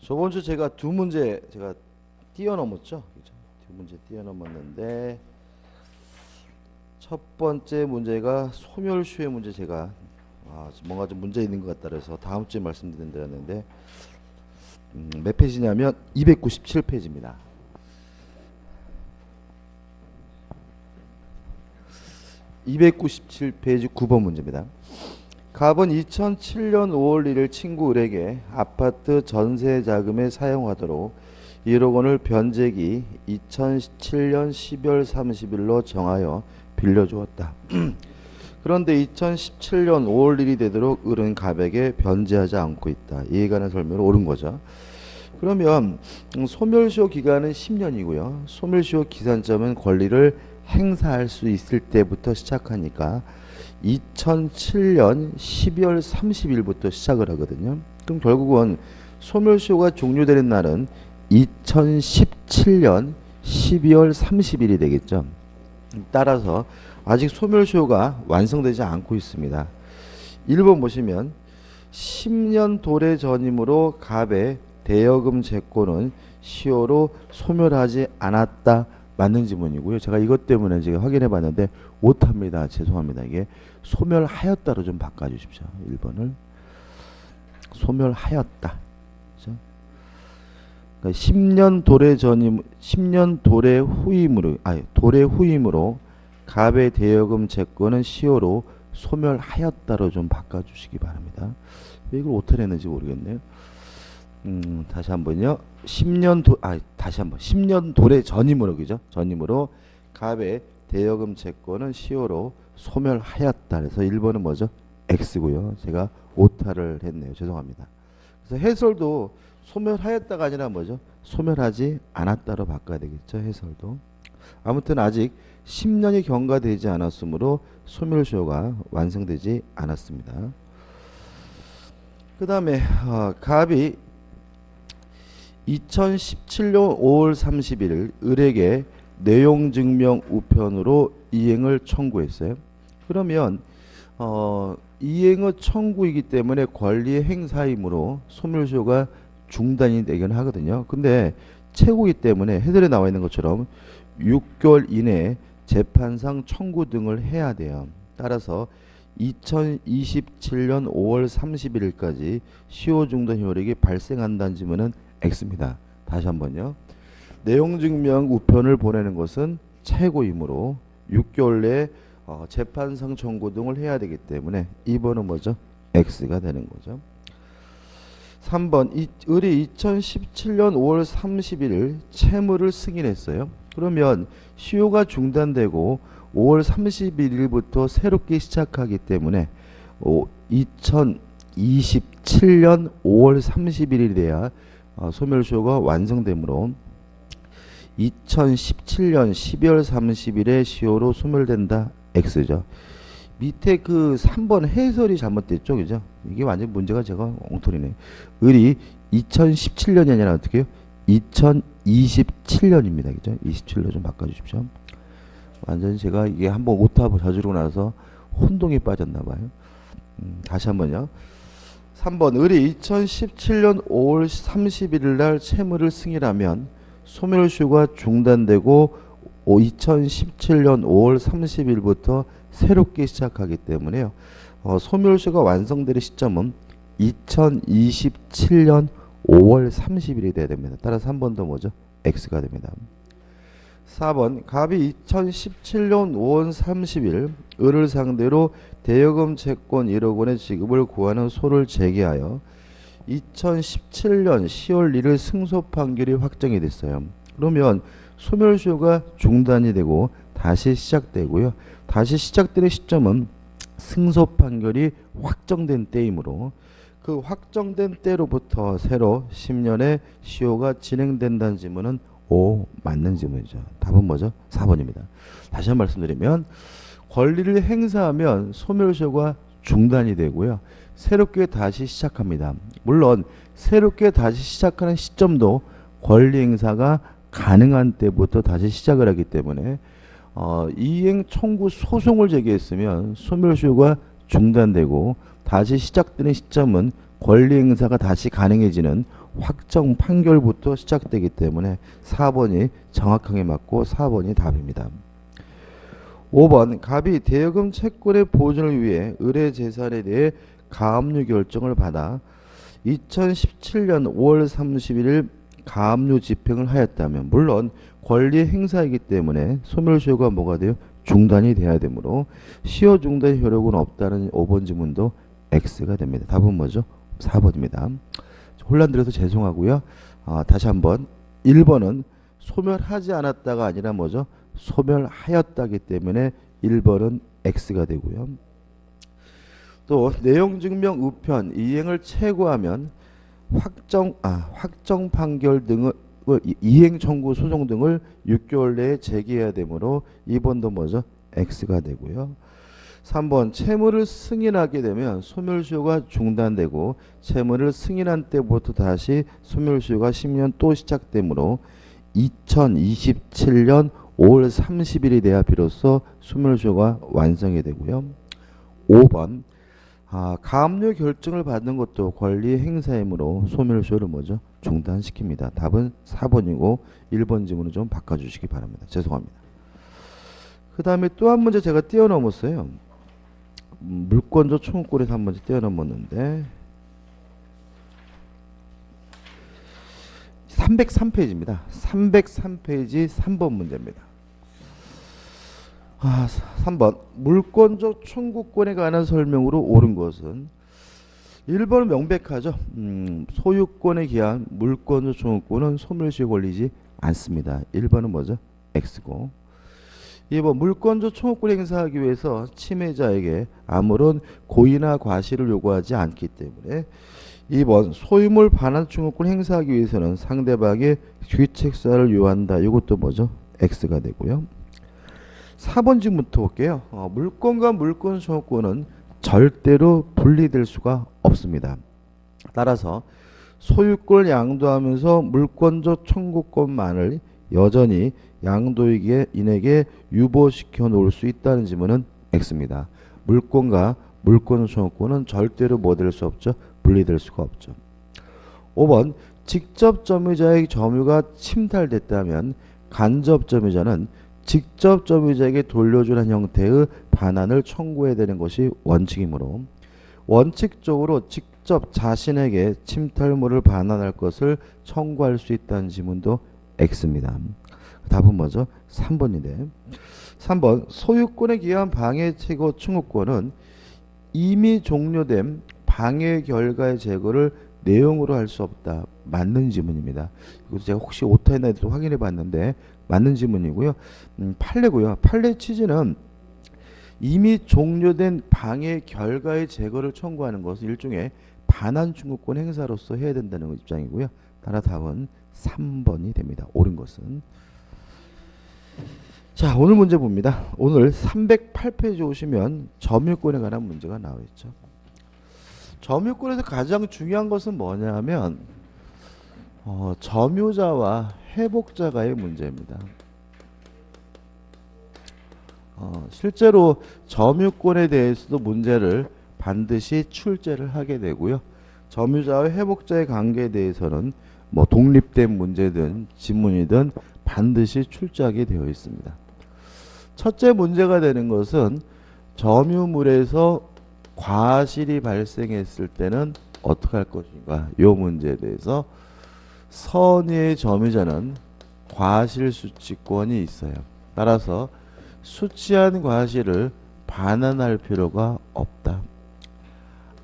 저번 주 제가 두 문제 뛰어넘었죠. 그죠? 두 문제 뛰어넘었는데 첫 번째 문제가 소멸시효의 문제 제가 뭔가 좀 문제 있는 것 같다 그래서 다음 주에 말씀드렸는데 몇 페이지냐면 297페이지입니다. 297페이지 9번 문제입니다. 갑은 2007년 5월 1일 친구 을에게 아파트 전세 자금에 사용하도록 1억 원을 변제기 2007년 12월 30일로 정하여 빌려주었다. 그런데 2017년 5월 1일이 되도록 을은 갑에게 변제하지 않고 있다. 이에 관한 설명을 옳은 거죠. 그러면 소멸시효 기간은 10년이고요. 소멸시효 기산점은 권리를 행사할 수 있을 때부터 시작하니까 2007년 12월 30일부터 시작을 하거든요. 그럼 결국은 소멸시효가 종료되는 날은 2017년 12월 30일이 되겠죠. 따라서 아직 소멸시효가 완성되지 않고 있습니다. 1번 보시면 10년 도래 전이므로 갑의 대여금 채권은 시효로 소멸하지 않았다. 맞는 지문이고요. 제가 이것 때문에 제가 확인해 봤는데 못합니다. 죄송합니다. 이게 소멸하였다로 좀 바꿔주십시오. 1번을 소멸하였다. 그렇죠? 그러니까 10년 도래 전임 10년 도래 후임으로 갑의 대여금 채권은 시효로 소멸하였다로 좀 바꿔주시기 바랍니다. 왜 이걸 어떻게 했는지 모르겠네요. 다시 한번요. 10년 도래 전임으로 그죠? 전임으로 갑의 대여금 채권은 시효로 소멸하였다. 그래서 1번은 뭐죠? X고요. 제가 오타를 했네요. 죄송합니다. 그래서 해설도 소멸하였다가 아니라 뭐죠? 소멸하지 않았다로 바꿔야 되겠죠. 해설도. 아무튼 아직 10년이 경과되지 않았으므로 소멸시효가 완성되지 않았습니다. 그 다음에 갑이 2017년 5월 30일 을에게 내용증명 우편으로 이행을 청구했어요. 그러면 이행의 청구이기 때문에 권리의 행사이므로 소멸시효가 중단이 되긴 하거든요. 근데 최고이기 때문에 해설에 나와 있는 것처럼 6개월 이내에 재판상 청구 등을 해야 돼요. 따라서 2027년 5월 31일까지 시효 중단 효력이 발생한다는 지문은 X입니다. 다시 한번요. 내용증명 우편을 보내는 것은 최고이므로 6개월 내에 재판상 청구 등을 해야 되기 때문에 2번은 뭐죠? X가 되는 거죠. 3번 을이 2017년 5월 31일 채무를 승인했어요. 그러면 시효가 중단되고 5월 31일부터 새롭게 시작하기 때문에 2027년 5월 31일이 돼야 소멸시효가 완성되므로 2017년 12월 30일에 시효로 소멸된다. X죠. 밑에 그 3번 해설이 잘못됐죠. 그죠? 이게 완전 문제가 제가 엉터리네. 을이 2017년이 아니라 어떻게 해요? 2027년입니다. 그죠? 27로 좀 바꿔주십시오. 완전 제가 이게 한번 오타브 저지르고 나서 혼동이 빠졌나 봐요. 다시 한번요. 3번 을이 2017년 5월 31일 날 채무를 승인하면 소멸시효가 중단되고 2017년 5월 30일부터 새롭게 시작하기 때문에요. 소멸시효가 완성될 시점은 2027년 5월 30일이 돼야 됩니다. 따라서 한 번 더 뭐죠? X가 됩니다. 4번 갑이 2017년 5월 30일 을을 상대로 대여금 채권 1억 원의 지급을 구하는 소를 제기하여 2017년 10월 1일 승소 판결이 확정이 됐어요. 그러면 소멸시효가 중단이 되고 다시 시작되고요. 다시 시작되는 시점은 승소 판결이 확정된 때이므로 그 확정된 때로부터 새로 10년의 시효가 진행된다는 지문은 O 맞는 지문이죠. 답은 뭐죠? 4번입니다. 다시 한번 말씀드리면 권리를 행사하면 소멸시효가 중단이 되고요. 새롭게 다시 시작합니다. 물론 새롭게 다시 시작하는 시점도 권리 행사가 가능한 때부터 다시 시작을 하기 때문에 이행 청구 소송을 제기했으면 소멸시효가 중단되고 다시 시작되는 시점은 권리 행사가 다시 가능해지는 확정 판결부터 시작되기 때문에 4번이 정확하게 맞고 4번이 답입니다. 5번 갑이 대여금 채권의 보존을 위해 의뢰 재산에 대해 가압류 결정을 받아 2017년 5월 31일 가압류 집행을 하였다면 물론 권리 행사이기 때문에 소멸시효가 뭐가 돼요? 중단이 돼야 되므로 시효 중단 효력은 없다는 5번 지문도 X가 됩니다. 답은 뭐죠? 4번입니다. 혼란드려서 죄송하고요. 다시 한번 1번은 소멸하지 않았다가 아니라 뭐죠? 소멸하였다기 때문에 1번은 X가 되고요. 또 내용증명 우편 이행을 최고하면 확정 판결 등을 이행 청구 소송 등을 6개월 내에 제기해야 되므로 2번도 뭐죠? X가 되고요. 3번 채무를 승인하게 되면 소멸시효가 중단되고 채무를 승인한 때부터 다시 소멸시효가 10년 또 시작되므로 2027년 5월 30일이 돼야 비로소 소멸시효가 완성이 되고요. 5번 가압류 결정을 받는 것도 권리 행사이므로 소멸시효를 뭐죠? 중단시킵니다. 답은 4번이고 1번 지문을 좀 바꿔주시기 바랍니다. 죄송합니다. 그 다음에 또 한 문제 제가 뛰어넘었어요. 물권조 청구권에서 한 문제 뛰어넘었는데 303페이지입니다. 303페이지 3번 문제입니다. 3번 물권조 청구권에 관한 설명으로 옳은 것은 1번은 명백하죠. 소유권에 기한 물권조 청구권은 소멸시효에 걸리지 않습니다. 1번은 뭐죠? X고 2번 물권조 청구권 행사하기 위해서 침해자에게 아무런 고의나 과실을 요구하지 않기 때문에 2번 소유물 반환 청구권 행사하기 위해서는 상대방의 귀책사를 요한다. 이것도 뭐죠? X가 되고요. 4번 지문부터 볼게요. 물권과 물권 청구권은 절대로 분리될 수가 없습니다. 따라서 소유권을 양도하면서 물권조 청구권만을 여전히 양도인에게 유보시켜 놓을 수 있다는 지문은 X입니다. 물권과 물권 청구권은 절대로 뭐 될 수 없죠? 분리될 수가 없죠. 5번 직접 점유자의 점유가 침탈됐다면 간접 점유자는 직접 점유자에게 돌려주는 형태의 반환을 청구해야 되는 것이 원칙이므로 원칙적으로 직접 자신에게 침탈물을 반환할 것을 청구할 수 있다는 지문도 X입니다. 답은 뭐죠? 3번인데 3번 소유권에 기한 방해 제거 청구권은 이미 종료된 방해 결과의 제거를 내용으로 할 수 없다. 맞는 지문입니다. 이것도 제가 혹시 오타했나 확인해 봤는데 맞는 지문이고요. 판례고요. 판례 취지는 이미 종료된 방해 결과의 제거를 청구하는 것은 일종의 반환 청구권 행사로서 해야 된다는 입장이고요. 따라 답은 3번이 됩니다. 옳은 것은. 자, 오늘 문제 봅니다. 오늘 308페이지 오시면 점유권에 관한 문제가 나와 있죠. 점유권에서 가장 중요한 것은 뭐냐면 점유자와 회복자가의 문제입니다. 실제로 점유권에 대해서도 문제를 반드시 출제를 하게 되고요. 점유자와 회복자의 관계에 대해서는 뭐 독립된 문제든 지문이든 반드시 출제하게 되어 있습니다. 첫째 문제가 되는 것은 점유물에서 과실이 발생했을 때는 어떻게 할 것인가? 이 문제에 대해서 선의의 점유자는 과실수취권이 있어요. 따라서 수취한 과실을 반환할 필요가 없다.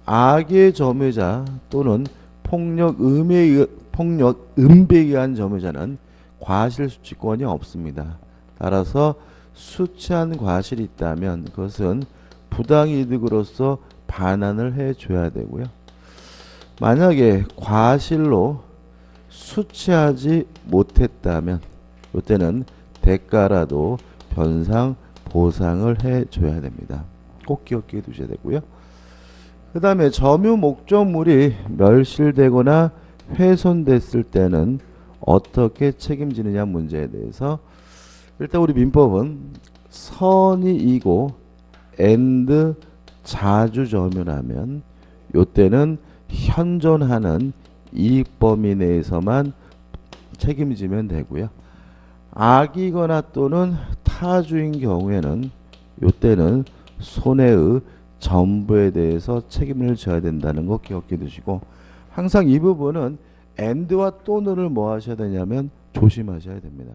악의 점유자 또는 폭력, 음배에 의한 점유자는 과실수취권이 없습니다. 따라서 수취한 과실이 있다면 그것은 부당이득으로서 반환을 해줘야 되고요. 만약에 과실로 수취하지 못했다면 이때는 대가라도 변상 보상을 해줘야 됩니다. 꼭 기억해 두셔야 되고요. 그 다음에 점유 목적물이 멸실되거나 훼손됐을 때는 어떻게 책임지느냐 문제에 대해서 일단 우리 민법은 선의이고 자주 점유라면 이때는 현존하는 이익 범위 내에서만 책임지면 되고요. 악이거나 또는 타주인 경우에는 이때는 손해의 전부에 대해서 책임을 져야 된다는 거 기억해 두시고, 항상 이 부분은 and와 또는을 뭐 하셔야 되냐면 조심하셔야 됩니다.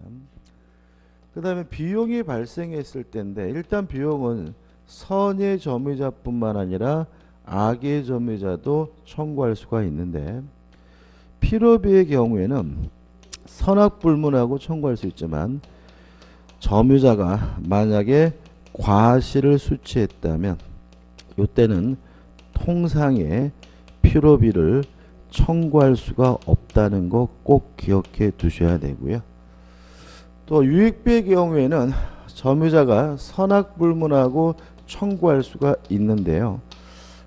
그 다음에 비용이 발생했을 때인데, 일단 비용은 선의 점유자뿐만 아니라 악의 점유자도 청구할 수가 있는데, 필요비의 경우에는 선악불문하고 청구할 수 있지만, 점유자가 만약에 과실을 수취했다면 이때는 통상의 필요비를 청구할 수가 없다는 거 꼭 기억해 두셔야 되고요. 또 유익비의 경우에는 점유자가 선악불문하고 청구할 수가 있는데요.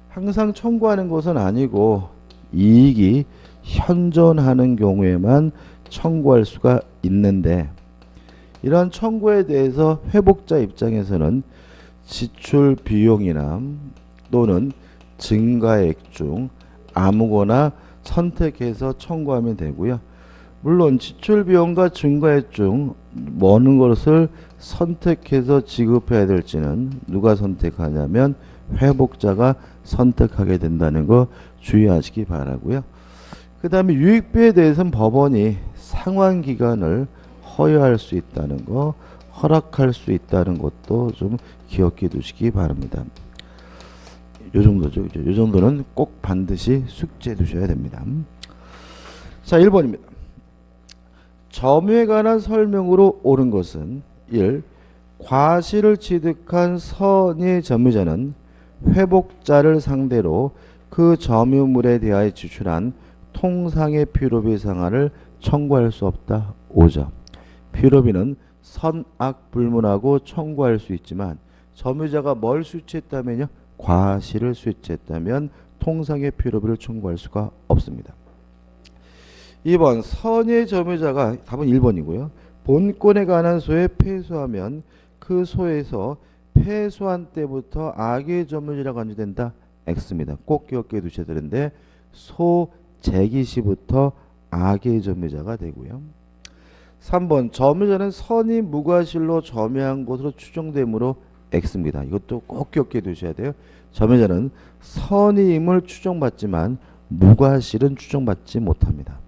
항상 청구하는 것은 아니고 이익이 현존하는 경우에만 청구할 수가 있는데, 이러한 청구에 대해서 회복자 입장에서는 지출 비용이나 또는 증가액 중 아무거나 선택해서 청구하면 되고요. 물론 지출 비용과 증가액 중 어느 것을 선택해서 지급해야 될지는 누가 선택하냐면 회복자가 선택하게 된다는 거 주의하시기 바라고요. 그 다음에 유익비에 대해서는 법원이 상환기간을 허용할 수 있다는 거, 허락할 수 있다는 것도 좀 기억해 두시기 바랍니다. 요 정도죠. 요 정도는 꼭 반드시 숙지해 두셔야 됩니다. 자, 1번입니다. 점유에 관한 설명으로 옳은 것은 1. 과실을 취득한 선의 점유자는 회복자를 상대로 그 점유물에 대하여 지출한 통상의 필요비 상한을 청구할 수 없다. 5점. 필요비는 선악불문하고 청구할 수 있지만, 점유자가 뭘 수취했다면요? 과실을 수취했다면 통상의 필요비를 청구할 수가 없습니다. 2번 선의 점유자가, 답은 1번이고요. 본권에 관한 소에 패소하면 그 소에서 패소한 때부터 악의 점유자라고 간주된다. X입니다. 꼭 기억해 두셔야 되는데, 소 제기 시부터 악의 점유자가 되고요. 3번 점유자는 선이 무과실로 점유한 것으로 추정되므로 X입니다. 이것도 꼭 기억해 두셔야 돼요. 점유자는 선의임을 추정받지만 무과실은 추정받지 못합니다.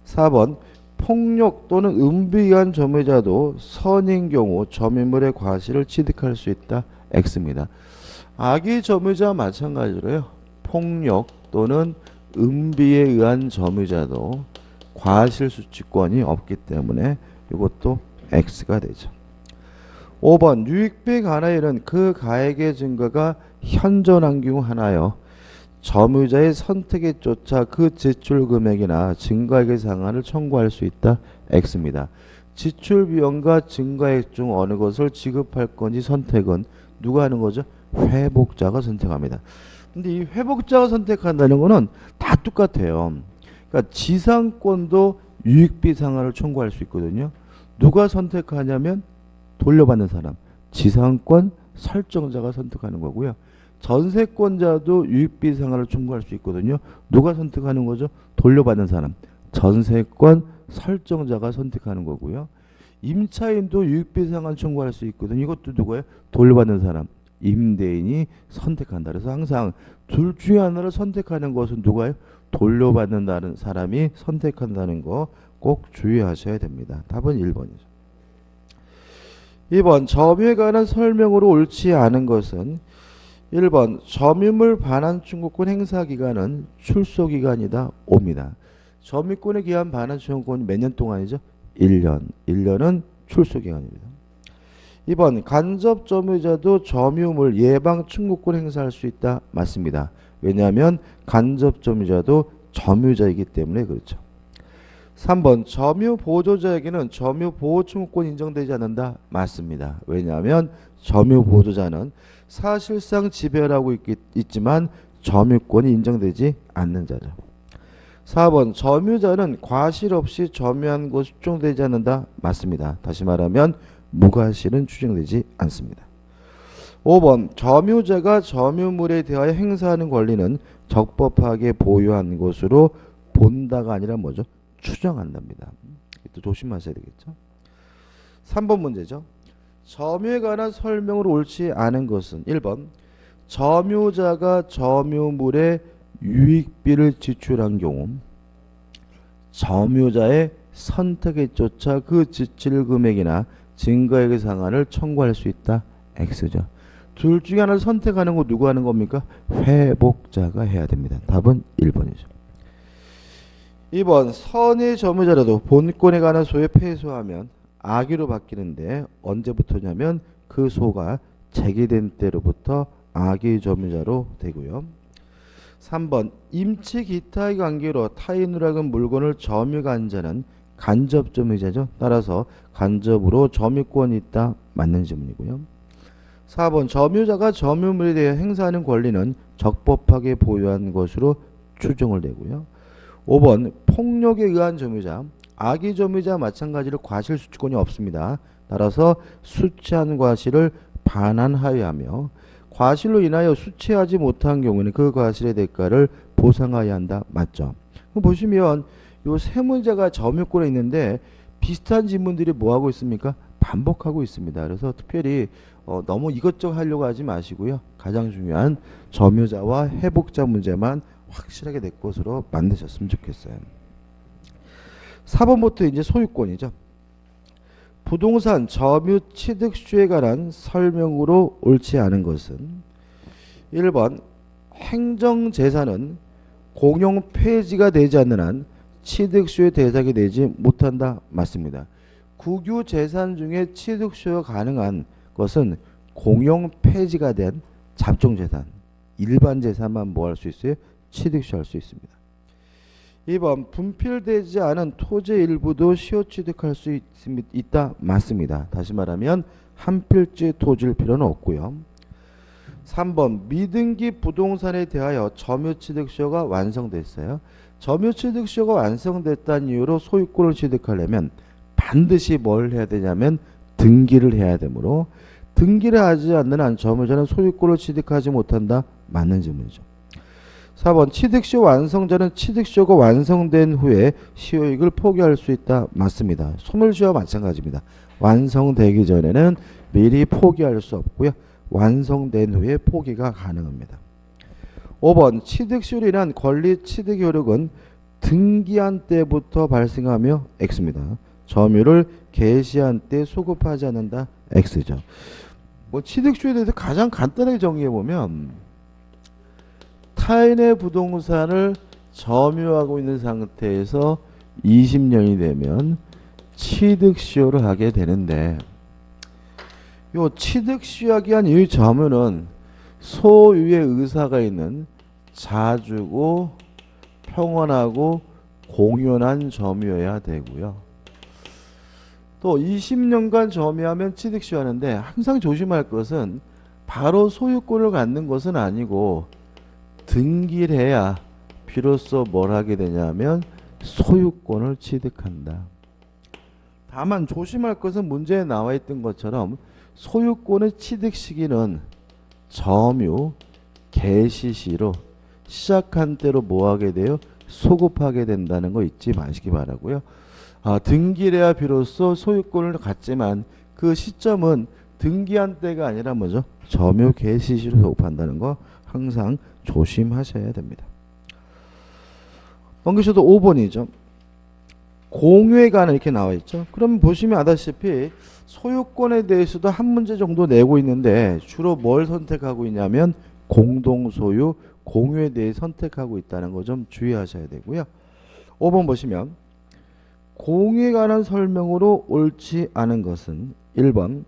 4번 폭력 또는 음비한 점유자도 선인 경우 점유물의 과실을 취득할 수 있다. X입니다. 악의 점유자와 마찬가지로요. 폭력 또는 음비에 의한 점유자도 과실 수취권이 없기 때문에 이것도 X가 되죠. 5번 유익비에 관하여는 그 가액의 증거가 현존한 경우 하나여 점유자의 선택에 쫓아 그 지출 금액이나 증가액의 상한을 청구할 수 있다. X입니다. 지출 비용과 증가액 중 어느 것을 지급할 건지 선택은 누가 하는 거죠? 회복자가 선택합니다. 근데 이 회복자가 선택한다는 거는 다 똑같아요. 그러니까 지상권도 유익비 상한을 청구할 수 있거든요. 누가 선택하냐면 돌려받는 사람, 지상권 설정자가 선택하는 거고요. 전세권자도 유익비 상한을 청구할 수 있거든요. 누가 선택하는 거죠? 돌려받는 사람, 전세권 설정자가 선택하는 거고요. 임차인도 유익비 상한 청구할 수 있거든요. 이것도 누구예요? 돌려받는 사람, 임대인이 선택한다. 그래서 항상 둘 중에 하나를 선택하는 것은 누가요? 돌려받는다는 사람이 선택한다는 거 꼭 주의하셔야 됩니다. 답은 1번이죠. 2번 점유에 관한 설명으로 옳지 않은 것은 1번 점유물 반환 청구권 행사 기간은 출소 기간이다. 5입니다. 점유권에 기한 반환 청구권이 몇 년 동안이죠? 1년. 1년은 출소 기간입니다. 2번 간접 점유자도 점유물 예방 청구권 행사할 수 있다. 맞습니다. 왜냐하면 간접 점유자도 점유자이기 때문에 그렇죠. 3번 점유 보조자에게는 점유 보호 청구권이 인정되지 않는다. 맞습니다. 왜냐하면 점유 보조자는 사실상 지배를 하고 있지만 점유권이 인정되지 않는 자죠. 4번 점유자는 과실 없이 점유한 것이 추정되지 않는다. 맞습니다. 다시 말하면 무과실은 추정되지 않습니다. 5번 점유자가 점유물에 대하여 행사하는 권리는 적법하게 보유한 것으로 본다가 아니라 뭐죠? 추정한답니다. 또 조심하셔야 되겠죠. 3번 문제죠. 점유에 관한 설명으로 옳지 않은 것은 1번 점유자가 점유물에 유익비를 지출한 경우 점유자의 선택에 쫓아 그 지출 금액이나 증거액의 상한을 청구할 수 있다. X죠. 둘 중에 하나를 선택하는 거 누구 하는 겁니까? 회복자가 해야 됩니다. 답은 1번이죠. 2번 선의 점유자라도 본권에 관한 소에 패소하면 악의로 바뀌는데 언제부터냐면 그 소가 제기된 때로부터 악의 점유자로 되고요. 3번 임치 기타의 관계로 타인으로 하여금 물건을 점유가 한 자는 간접 점유자죠. 따라서 간접으로 점유권이 있다. 맞는 질문이고요. 4번 점유자가 점유물에 대해 행사하는 권리는 적법하게 보유한 것으로 추정을 되고요. 5번 폭력에 의한 점유자, 악의 점유자 마찬가지로 과실 수취권이 없습니다. 따라서 수취한 과실을 반환하여하며 과실로 인하여 수취하지 못한 경우는 그 과실의 대가를 보상하여야 한다. 맞죠? 보시면 요 세 문제가 점유권에 있는데 비슷한 질문들이 뭐하고 있습니까? 반복하고 있습니다. 그래서 특별히 너무 이것저것 하려고 하지 마시고요. 가장 중요한 점유자와 회복자 문제만 확실하게 내 것으로 만드셨으면 좋겠어요. 4번부터 이제 소유권이죠. 부동산 점유 취득수에 관한 설명으로 옳지 않은 것은 1번 행정재산은 공용 폐지가 되지 않는 한 취득수의 대상이 되지 못한다. 맞습니다. 국유재산 중에 취득수가 가능한 것은 공용 폐지가 된 잡종재산, 일반 재산만 뭐 할 수 있어요? 취득수 할 수 있습니다. 2번 분필되지 않은 토지 일부도 시효 취득할 수 있다. 맞습니다. 다시 말하면 한 필지 토지일 필요는 없고요. 3번 미등기 부동산에 대하여 점유취득시효가 완성됐어요. 점유취득시효가 완성됐다는 이유로 소유권을 취득하려면 반드시 뭘 해야 되냐면 등기를 해야 되므로 등기를 하지 않는 한 점유자는 소유권을 취득하지 못한다. 맞는 질문이죠. 4번 취득시효 완성자는 취득시효가 완성된 후에 시효이익을 포기할 수 있다. 맞습니다. 소멸시효와 마찬가지입니다. 완성되기 전에는 미리 포기할 수 없고요. 완성된 후에 포기가 가능합니다. 5번 취득시효로 인한 권리 취득 효력은 등기한 때부터 발생하며 X입니다. 점유를 개시한 때 소급하지 않는다. X죠. 뭐 취득시효에 대해서 가장 간단하게 정리해보면 타인의 부동산을 점유하고 있는 상태에서 20년이 되면 취득시효를 하게 되는데 요 취득시효하기 위한 이 점유는 소유의 의사가 있는 자주고 평온하고 공연한 점유여야 되고요. 또 20년간 점유하면 취득시효하는데 항상 조심할 것은 바로 소유권을 갖는 것은 아니고 등기를 해야 비로소 뭘 하게 되냐면 소유권을 취득한다. 다만 조심할 것은 문제에 나와 있던 것처럼 소유권의 취득 시기는 점유 개시시로 시작한 때로 뭐 하게 돼요? 소급하게 된다는 거 잊지 마시기 바라고요. 등기를 해야 비로소 소유권을 갖지만 그 시점은 등기한 때가 아니라 뭐죠? 점유 개시시로 소급한다는 거 항상 조심하셔야 됩니다. 넘기셔도 5번이죠. 공유에 관한 이렇게 나와 있죠. 그럼 보시면 아다시피 소유권에 대해서도 한 문제 정도 내고 있는데 주로 뭘 선택하고 있냐면 공동소유, 공유에 대해 선택하고 있다는 거 좀 주의하셔야 되고요. 5번 보시면 공유에 관한 설명으로 옳지 않은 것은 1번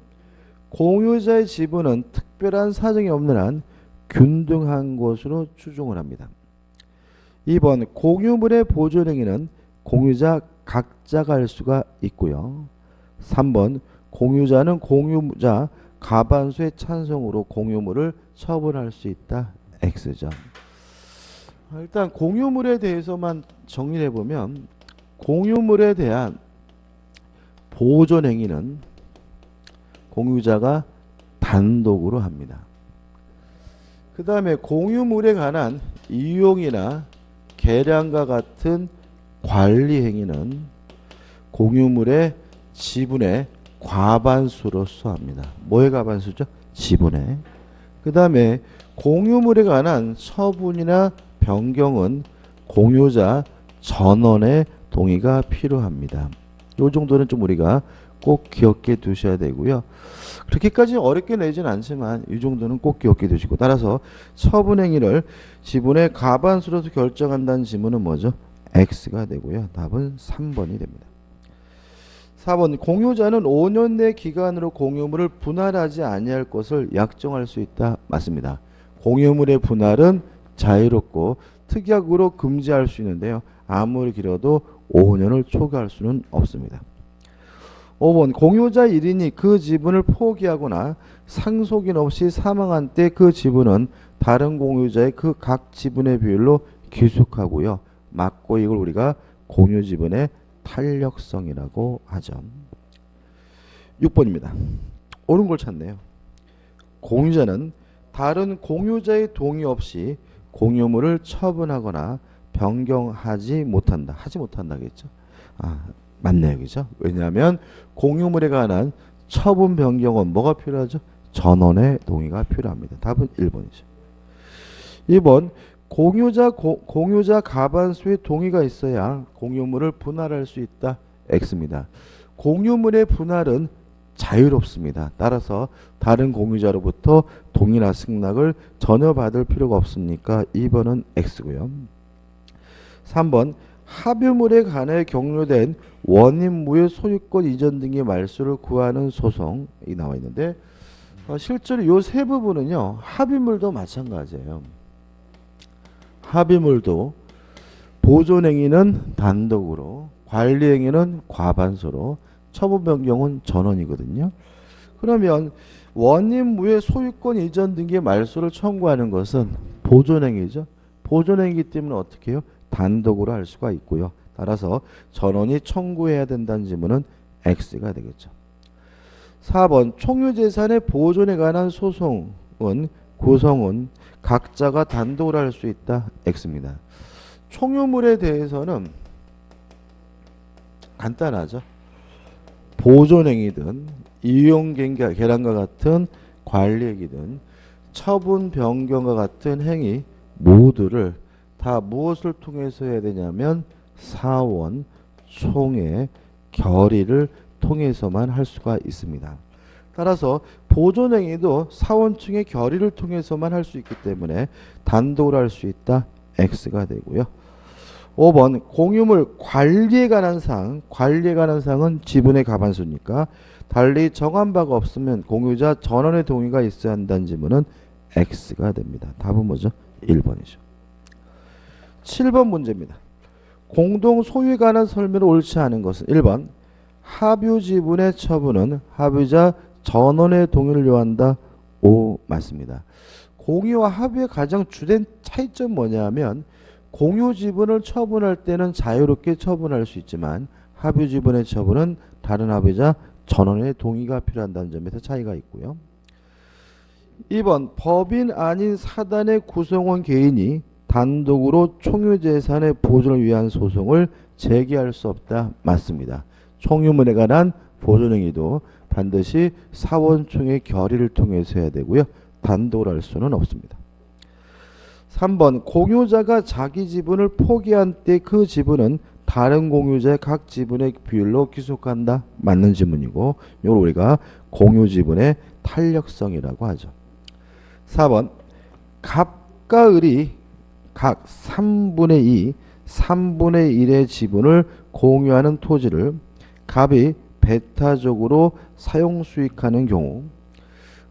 공유자의 지분은 특별한 사정이 없는 한 균등한 것으로 추정을 합니다. 2번 공유물의 보존행위는 공유자 각자가 할 수가 있고요. 3번 공유자는 공유자 과반수의 찬성으로 공유물을 처분할 수 있다. X죠. 일단 공유물에 대해서만 정리를 해보면 공유물에 대한 보존행위는 공유자가 단독으로 합니다. 그 다음에 공유물에 관한 이용이나 계량과 같은 관리 행위는 공유물의 지분의 과반수로서 합니다. 뭐의 과반수죠? 지분의. 그 다음에 공유물에 관한 처분이나 변경은 공유자 전원의 동의가 필요합니다. 이 정도는 좀 우리가 꼭 기억해 두셔야 되고요. 그렇게까지 어렵게 내진 않지만 이 정도는 꼭 기억해 두시고, 따라서 처분 행위를 지분의 과반수로서 결정한다는 지문은 뭐죠? X가 되고요. 답은 3번이 됩니다. 4번 공유자는 5년 내 기간으로 공유물을 분할하지 아니할 것을 약정할 수 있다. 맞습니다. 공유물의 분할은 자유롭고 특약으로 금지할 수 있는데요. 아무리 길어도 5년을 초과할 수는 없습니다. 5번 공유자 1인이 그 지분을 포기하거나 상속인 없이 사망한 때 그 지분은 다른 공유자의 그 각 지분의 비율로 귀속하고요. 맞고 이걸 우리가 공유 지분의 탄력성이라고 하죠. 6번입니다. 옳은 걸 찾네요. 공유자는 다른 공유자의 동의 없이 공유물을 처분하거나 변경하지 못한다. 하지 못한다겠죠. 맞네요. 그죠? 왜냐하면 공유물에 관한 처분 변경은 뭐가 필요하죠? 전원의 동의가 필요합니다. 답은 1번이죠. 2번 공유자 과반수의 동의가 있어야 공유물을 분할할 수 있다. X입니다. 공유물의 분할은 자유롭습니다. 따라서 다른 공유자로부터 동의나 승낙을 전혀 받을 필요가 없으니까 2번은 X고요. 3번 합유물에 관해 격려된 원인무효 소유권 이전 등의 말소를 구하는 소송이 나와 있는데, 실제로 이 세 부분은요. 합유물도 마찬가지예요. 합유물도 보존행위는 단독으로, 관리행위는 과반수로, 처분 변경은 전원이거든요. 그러면 원인무효 소유권 이전 등의 말소를 청구하는 것은 보존행위죠. 보존행위이기 때문에 어떻게 해요? 단독으로 할 수가 있고요. 따라서 전원이 청구해야 된다는 지문은 X가 되겠죠. 4번 총유재산의 보존에 관한 소송은 구성은 각자가 단독으로 할 수 있다. X입니다. 총유물에 대해서는 간단하죠. 보존행위든 이용계량과 같은 관리행위든 처분 변경과 같은 행위 모두를 다 무엇을 통해서 해야 되냐면 사원 총회 결의를 통해서만 할 수가 있습니다. 따라서 보존행위도 사원총회 결의를 통해서만 할 수 있기 때문에 단독으로 할 수 있다. X가 되고요. 5번 공유물 관리에 관한 사항은 지분의 과반수니까 달리 정한 바가 없으면 공유자 전원의 동의가 있어야 한다는 지문은 X가 됩니다. 답은 뭐죠? 1번이죠. 7번 문제입니다. 공동 소유에 관한 설명을 옳지 않은 것은 1번 합유 지분의 처분은 합유자 전원의 동의를 요한다. O 맞습니다. 공유와 합유의 가장 주된 차이점 뭐냐면 공유 지분을 처분할 때는 자유롭게 처분할 수 있지만 합유 지분의 처분은 다른 합유자 전원의 동의가 필요한다는 점에서 차이가 있고요. 2번 법인 아닌 사단의 구성원 개인이 단독으로 총유재산의 보존을 위한 소송을 제기할 수 없다. 맞습니다. 총유물에 관한 보존행위도 반드시 사원총회 결의를 통해서 해야 되고요. 단독으로 할 수는 없습니다. 3번 공유자가 자기 지분을 포기한 때 그 지분은 다른 공유자의 각 지분의 비율로 귀속한다. 맞는 지문이고 이걸 우리가 공유 지분의 탄력성이라고 하죠. 4번 갑과 을이 각 3분의 2, 3분의 1의 지분을 공유하는 토지를 갑이 배타적으로 사용 수익하는 경우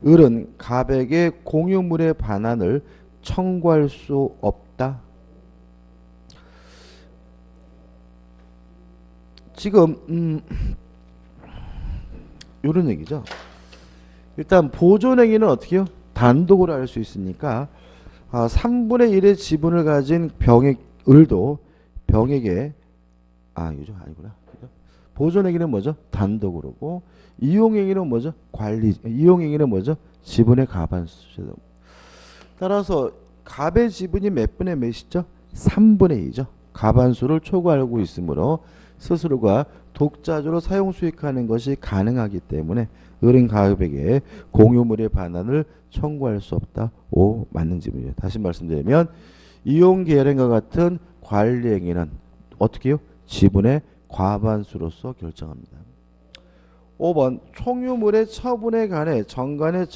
을은 갑에게 공유물의 반환을 청구할 수 없다. 지금 이런 얘기죠. 일단 보존행위는 어떻게 해요? 단독으로 할 수 있으니까 3분의 1의 지분을 가진 을도 병에게 이죠 아니구나. 보존행위는 뭐죠? 단독으로고 이용행위는 뭐죠? 이용행위는 뭐죠? 지분의 과반수죠. 따라서 갑의 지분이 몇 분의 몇이죠? 3분의 2죠. 갑한수를 초과하고 있으므로 스스로가 독자적으로 사용 수익하는 것이 가능하기 때문에 을은 갑에게 공유물의 반환을 청구할 수 없다. 5 맞는 지분이에요. 다시 말씀드리면 이용계량과 같은 관리 행위는 어떻게 해요? 지분의 과반수로서 결정합니다. 5번 총유물의 처분에 관해 정관의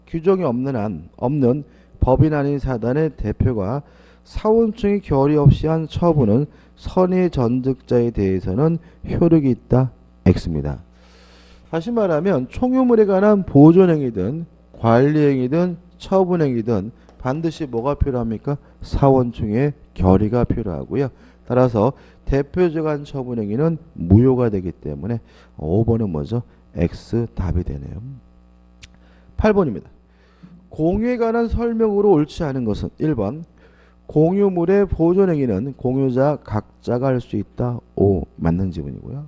규정이 없는 법인 아닌 사단의 대표가 사원청의 결의 없이 한 처분은 선의 전득자에 대해서는 효력이 있다. X입니다. 다시 말하면 총유물에 관한 보존행위든 관리행위든 처분행위든 반드시 뭐가 필요합니까? 사원청의 결의가 필요하고요. 따라서 대표적인 처분행위는 무효가 되기 때문에 5번은 뭐죠? X 답이 되네요. 8번입니다. 공유에 관한 설명으로 옳지 않은 것은 1번 공유물의 보존행위는 공유자 각자가 할 수 있다. 5 맞는 지문이고요.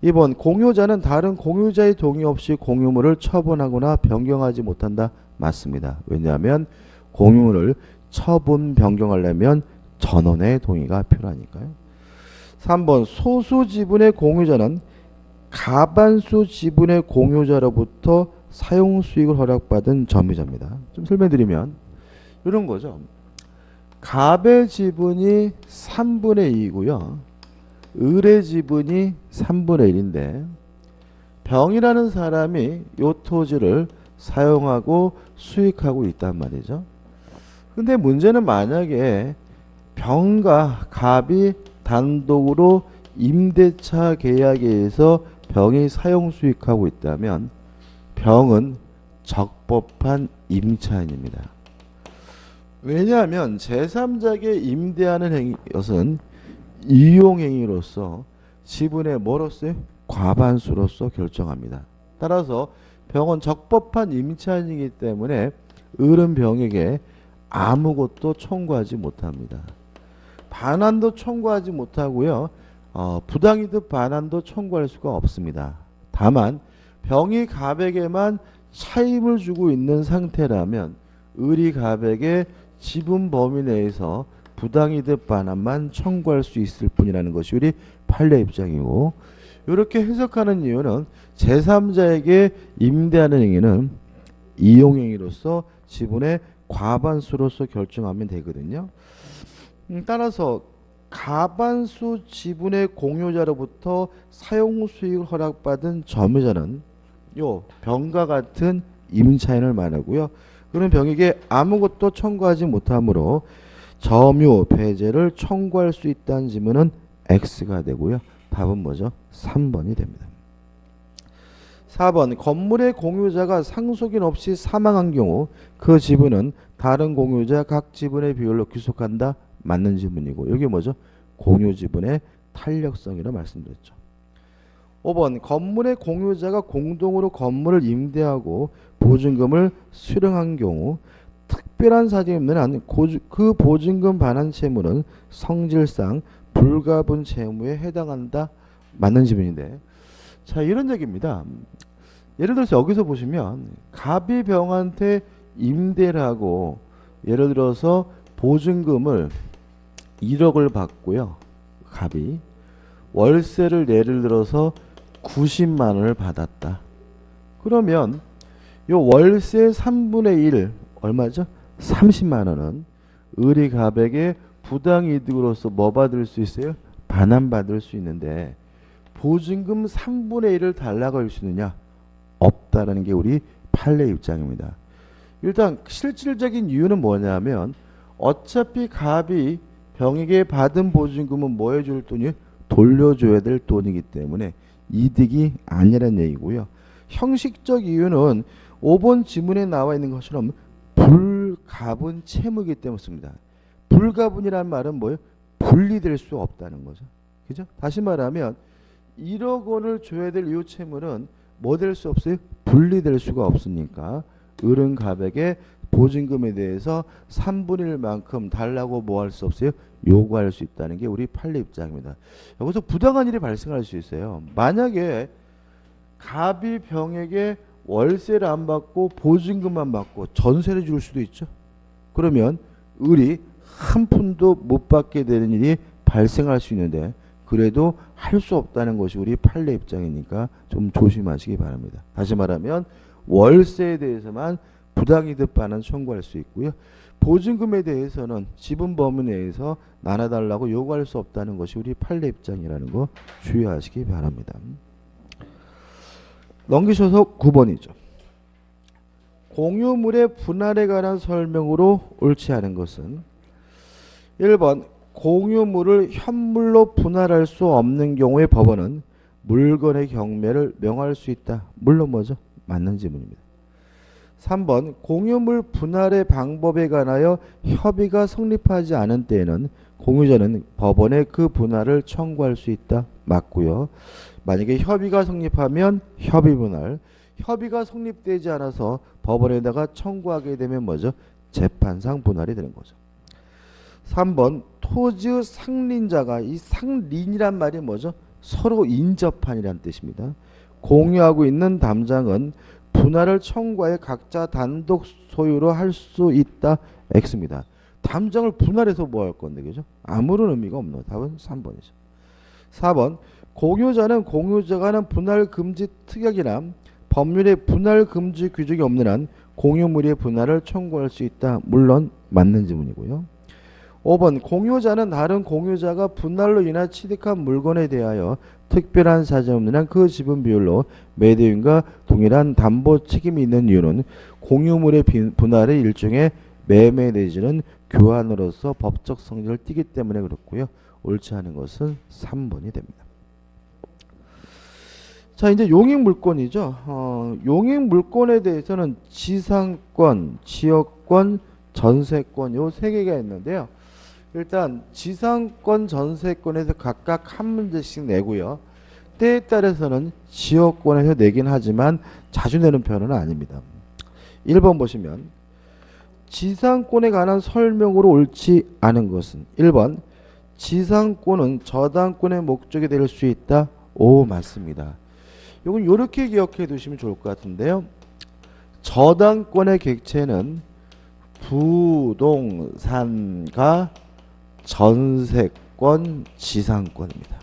2번 공유자는 다른 공유자의 동의 없이 공유물을 처분하거나 변경하지 못한다. 맞습니다. 왜냐하면 공유물을 처분 변경하려면 전원의 동의가 필요하니까요. 3번 소수 지분의 공유자는 가반수 지분의 공유자로부터 사용 수익을 허락받은 점유자입니다. 좀 설명드리면 이런 거죠. 갑의 지분이 3분의 2이고요. 을의 지분이 3분의 1인데 병이라는 사람이 이 토지를 사용하고 수익하고 있단 말이죠. 근데 문제는 만약에 병과 갑이 단독으로 임대차 계약에 의해서 병이 사용 수익하고 있다면 병은 적법한 임차인입니다. 왜냐하면 제3자에게 임대하는 것은 이용행위로서 지분의 뭐로서요? 과반수로서 결정합니다. 따라서 병은 적법한 임차인이기 때문에 을은 병에게 아무것도 청구하지 못합니다. 반환도 청구하지 못하고요. 부당이득 반환도 청구할 수가 없습니다. 다만 병이 갑에게만 차임을 주고 있는 상태라면 을이 갑에게 지분 범위 내에서 부당이득 반환만 청구할 수 있을 뿐이라는 것이 우리 판례 입장이고, 이렇게 해석하는 이유는 제3자에게 임대하는 행위는 이용행위로서 지분의 과반수로서 결정하면 되거든요. 따라서 가반수 지분의 공유자로부터 사용 수익을 허락받은 점유자는 요 병과 같은 임차인을 말하고요. 그런 병에게 아무것도 청구하지 못하므로 점유 배제를 청구할 수 있다는 지문은 X가 되고요. 답은 뭐죠? 3번이 됩니다. 4번 건물의 공유자가 상속인 없이 사망한 경우 그 지분은 다른 공유자 각 지분의 비율로 귀속한다. 맞는 지문이고, 여기 뭐죠? 공유 지분의 탄력성이라 말씀드렸죠. 5번 건물의 공유자가 공동으로 건물을 임대하고 보증금을 수령한 경우 특별한 사정이 없는 한 그 보증금 반환 채무는 성질상 불가분 채무에 해당한다. 맞는 지문인데, 자, 이런 얘기입니다. 예를 들어서 여기서 보시면 갑이 병한테 임대를 하고 예를 들어서 보증금을 1억을 받고요. 갑이 월세를 예를 들어서 90만 원을 받았다. 그러면 요 월세 3분의 1 얼마죠? 30만 원은 을이 갑에게 부당이득으로서 뭐 받을 수 있어요? 반환받을 수 있는데 보증금 3분의 1을 달라고 할 수 있느냐? 없다라는 게 우리 판례 입장입니다. 일단 실질적인 이유는 뭐냐면 어차피 갑이 병에게 받은 보증금은 뭐 해줄 돈이에요? 돌려줘야 될 돈이기 때문에 이득이 아니라는 얘기고요. 형식적 이유는 5번 지문에 나와 있는 것처럼 불가분 채무이기 때문입니다. 불가분이란 말은 뭐예요? 분리될 수 없다는 거죠. 그죠? 다시 말하면 1억 원을 줘야 될 이 채무는 뭐 될 수 없어요? 분리될 수가 없으니까 을은 갑에게 보증금에 대해서 3분의 1만큼 달라고 뭐 할 수 없어요? 요구할 수 있다는 게 우리 판례 입장입니다. 여기서 부당한 일이 발생할 수 있어요. 만약에 갑이 병에게 월세를 안 받고 보증금만 받고 전세를 줄 수도 있죠. 그러면 을이 한 푼도 못 받게 되는 일이 발생할 수 있는데 그래도 할 수 없다는 것이 우리 판례 입장이니까 좀 조심하시기 바랍니다. 다시 말하면 월세에 대해서만 부당이득 반환 청구할 수 있고요. 보증금에 대해서는 지분 범위 내에서 나눠달라고 요구할 수 없다는 것이 우리 판례 입장이라는 거 주의하시기 바랍니다. 넘기셔서 9번이죠. 공유물의 분할에 관한 설명으로 옳지 않은 것은 1번 공유물을 현물로 분할할 수 없는 경우에 법원은 물건의 경매를 명할 수 있다. 물론 뭐죠? 맞는 지문입니다. 3번 공유물 분할의 방법에 관하여 협의가 성립하지 않은 때에는 공유자는 법원에 그 분할을 청구할 수 있다. 맞고요. 만약에 협의가 성립하면 협의 분할, 협의가 성립되지 않아서 법원에다가 청구하게 되면 뭐죠? 재판상 분할이 되는 거죠. 3번 토지의 상린자가 이 상린이란 말이 뭐죠? 서로 인접한이란 뜻입니다. 공유하고 있는 담장은 분할을 청구하여 각자 단독 소유로 할 수 있다. X입니다. 담장을 분할해서 뭐 할 건데 그죠? 아무런 의미가 없는 답은 3번이죠. 4번 공유자는 공유자가 하는 분할 금지 특약이나 법률에 분할 금지 규정이 없는 한 공유물의 분할을 청구할 수 있다. 물론 맞는 지문이고요. 5번 공유자는 다른 공유자가 분할로 인해 취득한 물건에 대하여 특별한 사정이 없는 한 그 지분 비율로 매도인과 동일한 담보 책임이 있는 이유는 공유물의 분할의 일종의 매매 내지는 교환으로서 법적 성질을 띠기 때문에 그렇고요. 옳지 않은 것은 3번이 됩니다. 자, 이제 용익물권이죠. 용익물권에 대해서는 지상권, 지역권, 전세권 요 세 개가 있는데요. 일단 지상권, 전세권에서 각각 한 문제씩 내고요. 때에 따라서는 지역권에서 내긴 하지만 자주 내는 편은 아닙니다. 1번 보시면 지상권에 관한 설명으로 옳지 않은 것은 1번 지상권은 저당권의 목적이 될 수 있다. 오, 맞습니다. 이건 이렇게 기억해 두시면 좋을 것 같은데요. 저당권의 객체는 부동산과 전세권, 지상권입니다.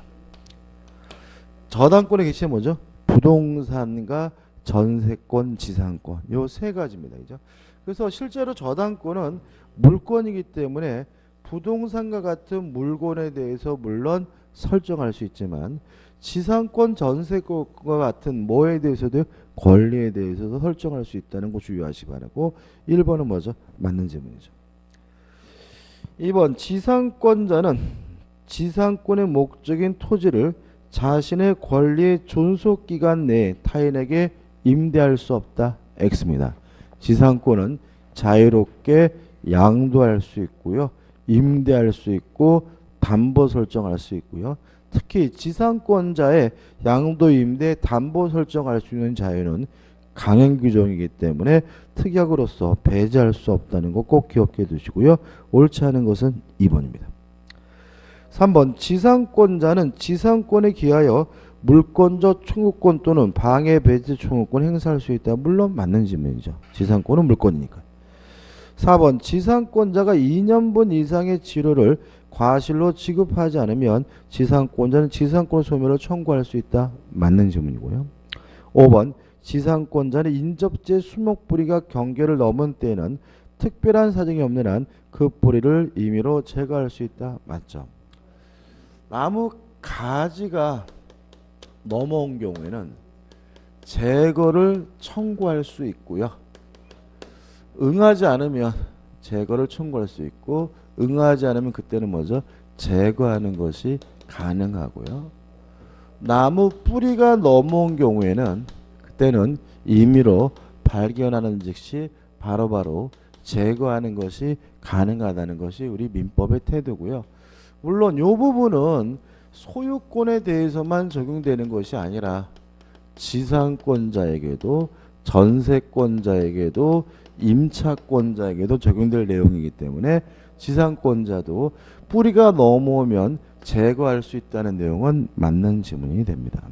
저당권의 객체는 뭐죠? 부동산과 전세권, 지상권 요 세 가지입니다. 그죠? 그래서 실제로 저당권은 물권이기 때문에 부동산과 같은 물건에 대해서 물론 설정할 수 있지만 지상권, 전세권과 같은 뭐에 대해서도 권리에 대해서도 설정할 수 있다는 거 주의하시기 바라고 1번은 뭐죠? 맞는 질문이죠. 2번 지상권자는 지상권의 목적인 토지를 자신의 권리의 존속기간 내에 타인에게 임대할 수 없다. X입니다. 지상권은 자유롭게 양도할 수 있고요. 임대할 수 있고 담보 설정할 수 있고요. 특히 지상권자의 양도, 임대, 담보 설정할 수 있는 자유는 강행 규정이기 때문에 특약으로서 배제할 수 없다는 거 꼭 기억해 두시고요. 옳지 않은 것은 2번입니다. 3번 지상권자는 지상권에 기하여 물권적 청구권 또는 방해 배제 청구권 행사할 수 있다. 물론 맞는 질문이죠. 지상권은 물권이니까. 4번 지상권자가 2년분 이상의 치료를 과실로 지급하지 않으면 지상권자는 지상권 소멸을 청구할 수 있다. 맞는 질문이고요. 5번 지상권자는 인접재 수목뿌리가 경계를 넘은 때에는 특별한 사정이 없는 한 그 뿌리를 임의로 제거할 수 있다. 맞죠. 나무 가지가 넘어온 경우에는 제거를 청구할 수 있고요. 응하지 않으면 제거를 청구할 수 있고 응하지 않으면 그때는 뭐죠? 제거하는 것이 가능하고요. 나무 뿌리가 넘어온 경우에는 그때는 임의로 발견하는 즉시 바로바로 제거하는 것이 가능하다는 것이 우리 민법의 태도고요. 물론 이 부분은 소유권에 대해서만 적용되는 것이 아니라 지상권자에게도 전세권자에게도 임차권자에게도 적용될 내용이기 때문에 지상권자도 뿌리가 넘어오면 제거할 수 있다는 내용은 맞는 지문이 됩니다.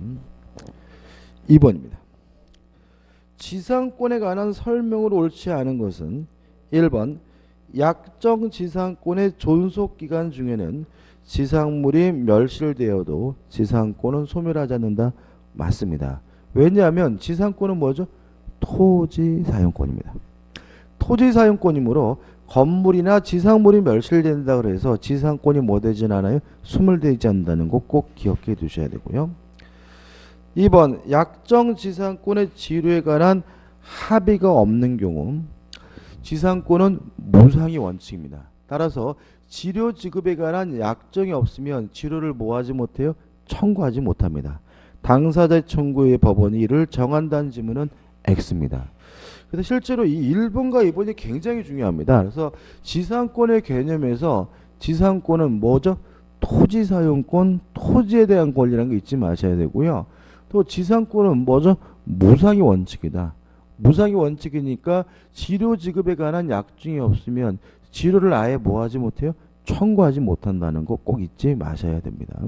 2번입니다. 지상권에 관한 설명으로 옳지 않은 것은 1번 약정 지상권의 존속 기간 중에는 지상물이 멸실되어도 지상권은 소멸하지 않는다. 맞습니다. 왜냐하면 지상권은 뭐죠? 토지 사용권입니다. 토지 사용권이므로 건물이나 지상물이 멸실된다 그래서 지상권이 뭐 되진 않아요? 소멸되지 않는다는 거 꼭 기억해 두셔야 되고요. 2번 약정 지상권의 지류에 관한 합의가 없는 경우 지상권은 무상의 원칙입니다. 따라서 지료 지급에 관한 약정이 없으면 지료를 뭐하지 못해요? 청구하지 못합니다. 당사자의 청구의 법원이 이를 정한다는 지문은 X입니다. 그래서 실제로 이 1번과 2번이 굉장히 중요합니다. 그래서 지상권의 개념에서 지상권은 뭐죠? 토지 사용권, 토지에 대한 권리라는 거 잊지 마셔야 되고요. 또 지상권은 뭐죠? 무상의 원칙이다. 무상의 원칙이니까 지료 지급에 관한 약정이 없으면 지료를 아예 뭐하지 못해요? 청구하지 못한다는 거 꼭 잊지 마셔야 됩니다.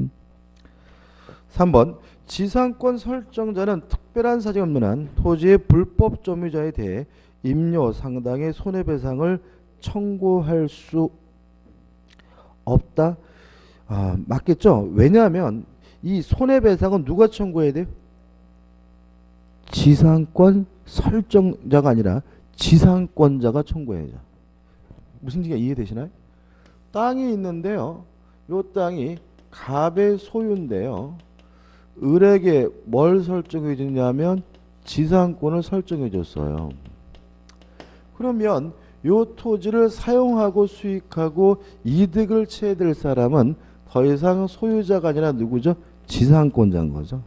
3번 지상권 설정자는 특별한 사정이 없는 한 토지의 불법 점유자에 대해 임료 상당의 손해배상을 청구할 수 없다. 맞겠죠? 왜냐하면 이 손해배상은 누가 청구해야 돼요? 지상권 설정자가 아니라 지상권자가 청구해야죠. 무슨 얘기가 이해되시나요? 땅이 있는데요. 이 땅이 갑의 소유인데요. 을에게 뭘 설정해 줬냐면 지상권을 설정해 줬어요. 그러면 이 토지를 사용하고 수익하고 이득을 취해야 사람은 더 이상 소유자가 아니라 누구죠? 지상권자인 거죠.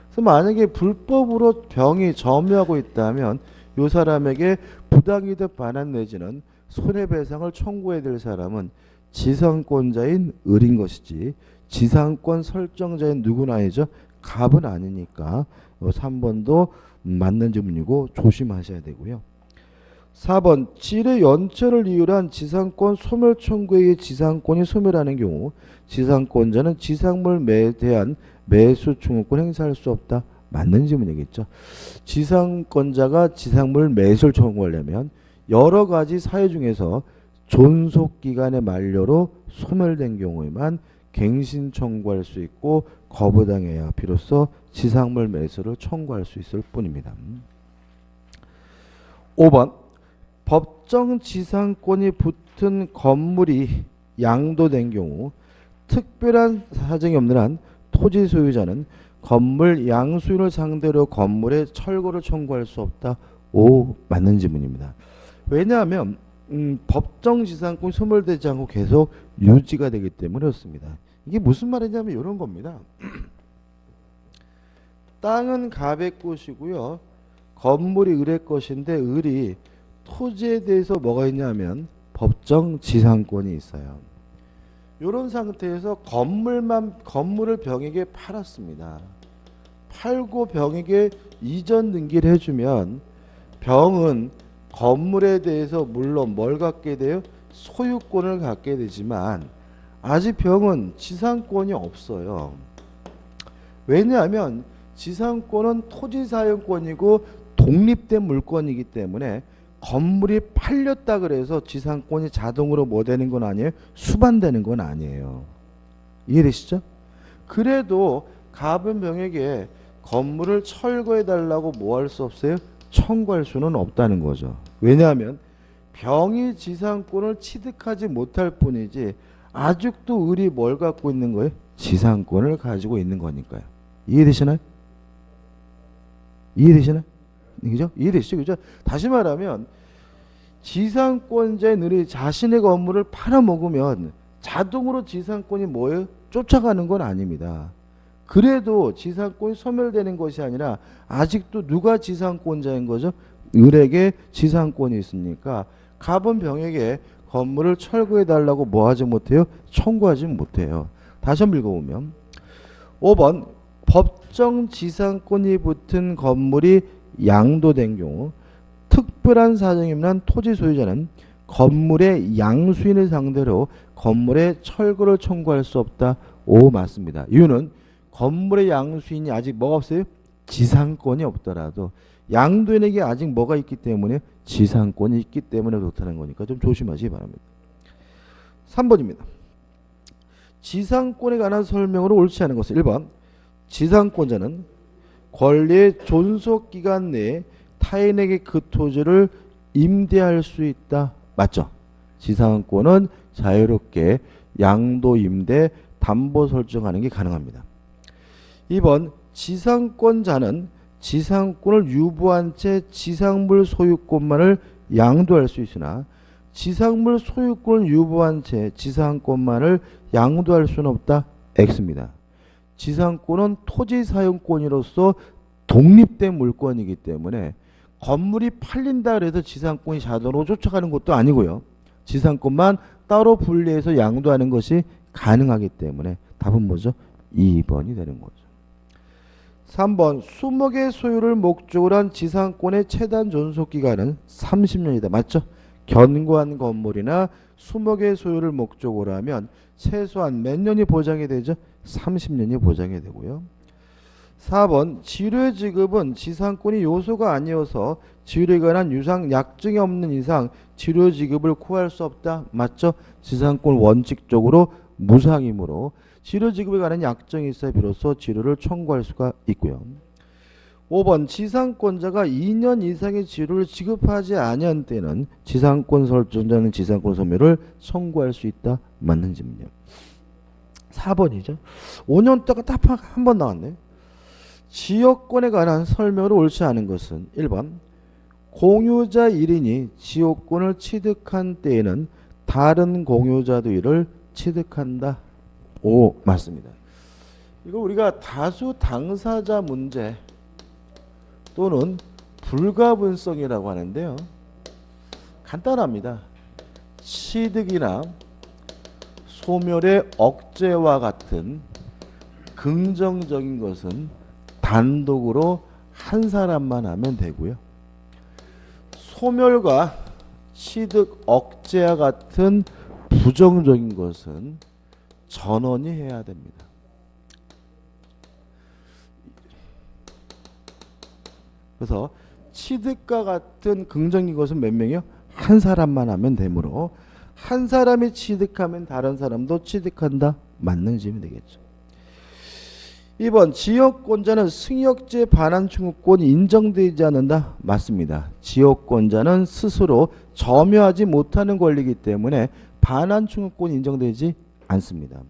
그래서 만약에 불법으로 병이 점유하고 있다면 이 사람에게 부당이득 반환 내지는 손해배상을 청구해야 될 사람은 지상권자인 을인 것이지 지상권 설정자인 누구나 아니죠. 갑은 아니니까 3번도 맞는 질문이고 조심하셔야 되고요. 4번 지뢰 연체를 이유로 한 지상권 소멸 청구에 의해 지상권이 소멸하는 경우 지상권자는 지상물에 대한 매수 청구권 행사할 수 없다. 맞는 질문이겠죠. 지상권자가 지상물 매수를 청구하려면 여러 가지 사유 중에서 존속기간의 만료로 소멸된 경우에만 갱신 청구할 수 있고 거부당해야 비로소 지상물 매수를 청구할 수 있을 뿐입니다. 5번 법정 지상권이 붙은 건물이 양도된 경우 특별한 사정이 없는 한 토지 소유자는 건물 양수인을 상대로 건물의 철거를 청구할 수 없다. 오, 맞는 질문입니다. 왜냐하면 법정 지상권이 소멸되지 않고 계속 유지가 되기 때문에 그렇습니다. 이게 무슨 말이냐면 이런 겁니다. 땅은 갑의 것이고요. 건물이 을의 것인데 을이 토지에 대해서 뭐가 있냐면 법정 지상권이 있어요. 이런 상태에서 건물을 병에게 팔았습니다. 팔고 병에게 이전 등기를 해주면 병은 건물에 대해서 물론 뭘 갖게 돼요? 소유권을 갖게 되지만 아직 병은 지상권이 없어요. 왜냐하면 지상권은 토지 사용권이고 독립된 물건이기 때문에 건물이 팔렸다 그래서 지상권이 자동으로 뭐 되는 건 아니에요? 수반되는 건 아니에요. 이해되시죠? 그래도 갑은 병에게 건물을 철거해 달라고 뭐 할 수 없어요? 청구할 수는 없다는 거죠. 왜냐하면 병이 지상권을 취득하지 못할 뿐이지 아직도 을이 뭘 갖고 있는 거예요? 지상권을 가지고 있는 거니까요. 이해되시나요? 이해되시나요? 그죠? 이해되시죠? 그죠? 다시 말하면 지상권자의 을이 자신의 건물을 팔아먹으면 자동으로 지상권이 뭐예요? 쫓아가는 건 아닙니다. 그래도 지상권이 소멸되는 것이 아니라 아직도 누가 지상권자인 거죠? 을에게 지상권이 있으니까 갑은 병에게 건물을 철거해달라고 뭐 하지 못해요? 청구하지 못해요. 다시 한번 읽어보면 5번 법정 지상권이 붙은 건물이 양도된 경우 특별한 사정이 없는 토지 소유자는 건물의 양수인을 상대로 건물의 철거를 청구할 수 없다. 오, 맞습니다. 이유는 건물의 양수인이 아직 뭐가 없어요? 지상권이 없더라도 양도인에게 아직 뭐가 있기 때문에 지상권이 있기 때문에 그렇다는 거니까 좀 조심하시기 바랍니다. 3번입니다. 지상권에 관한 설명으로 옳지 않은 것은 1번 지상권자는 권리의 존속기간 내에 타인에게 그 토지를 임대할 수 있다. 맞죠? 지상권은 자유롭게 양도, 임대, 담보 설정하는 게 가능합니다. 2번 지상권자는 지상권을 유보한 채 지상물 소유권만을 양도할 수 있으나 지상물 소유권을 유보한 채 지상권만을 양도할 수는 없다. X입니다. 지상권은 토지 사용권으로서 독립된 물건이기 때문에 건물이 팔린다 그래서 지상권이 자동으로 쫓아가는 것도 아니고요. 지상권만 따로 분리해서 양도하는 것이 가능하기 때문에 답은 뭐죠? 2번이 되는 거죠. 3번 수목의 소유를 목적으로 한 지상권의 최단 존속기간은 30년이다. 맞죠? 견고한 건물이나 수목의 소유를 목적으로 하면 최소한 몇 년이 보장이 되죠? 30년이 보장이 되고요. 4번 지뢰 지급은 지상권이 요소가 아니어서 지뢰에 관한 유상 약정이 없는 이상 지뢰 지급을 구할 수 없다. 맞죠? 지상권 원칙적으로 무상이므로 지뢰 지급에 관한 약정이 있어야 비로소 지뢰를 청구할 수가 있고요. 5번 지상권자가 2년 이상의 지뢰를 지급하지 아니한 때는 지상권 설정자는 지상권 소멸을 청구할 수 있다. 맞는지요. 4번이죠. 5년 동안 딱 한 번 나왔네. 지역권에 관한 설명으로 옳지 않은 것은 1번 공유자 1인이 지역권을 취득한 때에는 다른 공유자도 이를 취득한다. 오, 맞습니다. 이거 우리가 다수 당사자 문제 또는 불가분성이라고 하는데요. 간단합니다. 취득이나 소멸의 억제와 같은 긍정적인 것은 단독으로 한 사람만 하면 되고요. 소멸과 취득 억제와 같은 부정적인 것은 전원이 해야 됩니다. 그래서 취득과 같은 긍정적인 것은 몇 명이요? 한 사람만 하면 되므로 한 사람이 취득하면 다른 사람도 취득한다. 맞는 질문이 되겠죠. 2번 지역권자는 승역제 반환 청구권이 인정되지 않는다. 맞습니다. 지역권자는 스스로 점유하지 못하는 권리이기 때문에 반환 청구권이 인정되지 않습니다.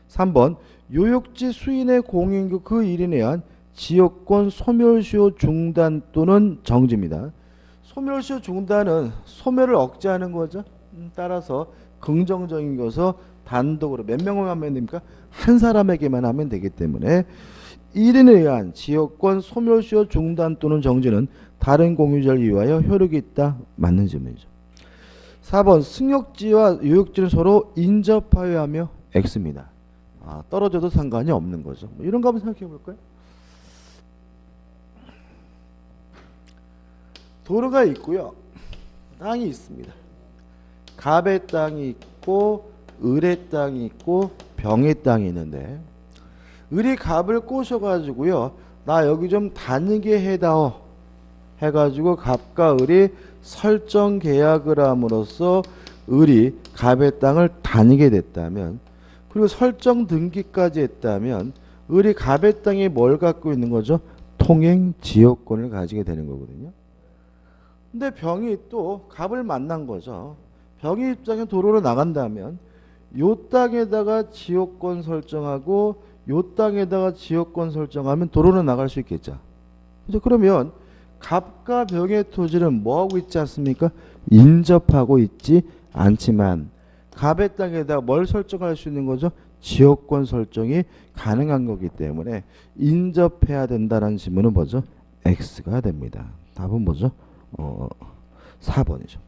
3번 요역지 수인의 공인구 그 일인에 의한 지역권 소멸시효 중단 또는 정지입니다. 소멸시효 중단은 소멸을 억제하는 거죠. 따라서 긍정적인 것은 단독으로 몇 명만 하면 됩니까? 한 사람에게만 하면 되기 때문에 1인에 의한 지역권 소멸시효 중단 또는 정지는 다른 공유자를 위하여 효력이 있다. 맞는 질문이죠. 4번 승역지와 요역지는 서로 인접하여야 하며 X입니다. 떨어져도 상관이 없는 거죠. 이런 거 한번 생각해 볼까요? 도로가 있고요. 땅이 있습니다. 갑의 땅이 있고 을의 땅이 있고 병의 땅이 있는데 을이 갑을 꼬셔가지고요. 나 여기 좀 다니게 해다오 해가지고 갑과 을이 설정 계약을 함으로써 을이 갑의 땅을 다니게 됐다면 그리고 설정 등기까지 했다면 을이 갑의 땅에 뭘 갖고 있는 거죠? 통행 지역권을 가지게 되는 거거든요. 근데 병이 또 갑을 만난 거죠. 병의 입장에 도로로 나간다면 요 땅에다가 지역권 설정하고 요 땅에다가 지역권 설정하면 도로로 나갈 수 있겠죠. 그죠? 그러면 갑과 병의 토지는 뭐하고 있지 않습니까? 인접하고 있지 않지만 갑의 땅에다가 뭘 설정할 수 있는 거죠? 지역권 설정이 가능한 거기 때문에 인접해야 된다는 질문은 뭐죠? X가 됩니다. 답은 뭐죠? 4번이죠.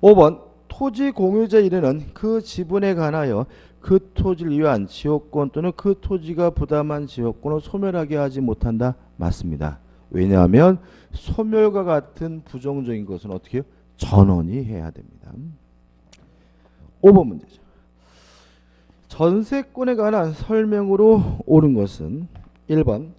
5번 토지 공유자 1인은 그 지분에 관하여 그 토지를 위한 지역권 또는 그 토지가 부담한 지역권을 소멸하게 하지 못한다. 맞습니다. 왜냐하면 소멸과 같은 부정적인 것은 어떻게 해요? 전원이 해야 됩니다. 5번 문제죠. 전세권에 관한 설명으로 옳은 것은 1번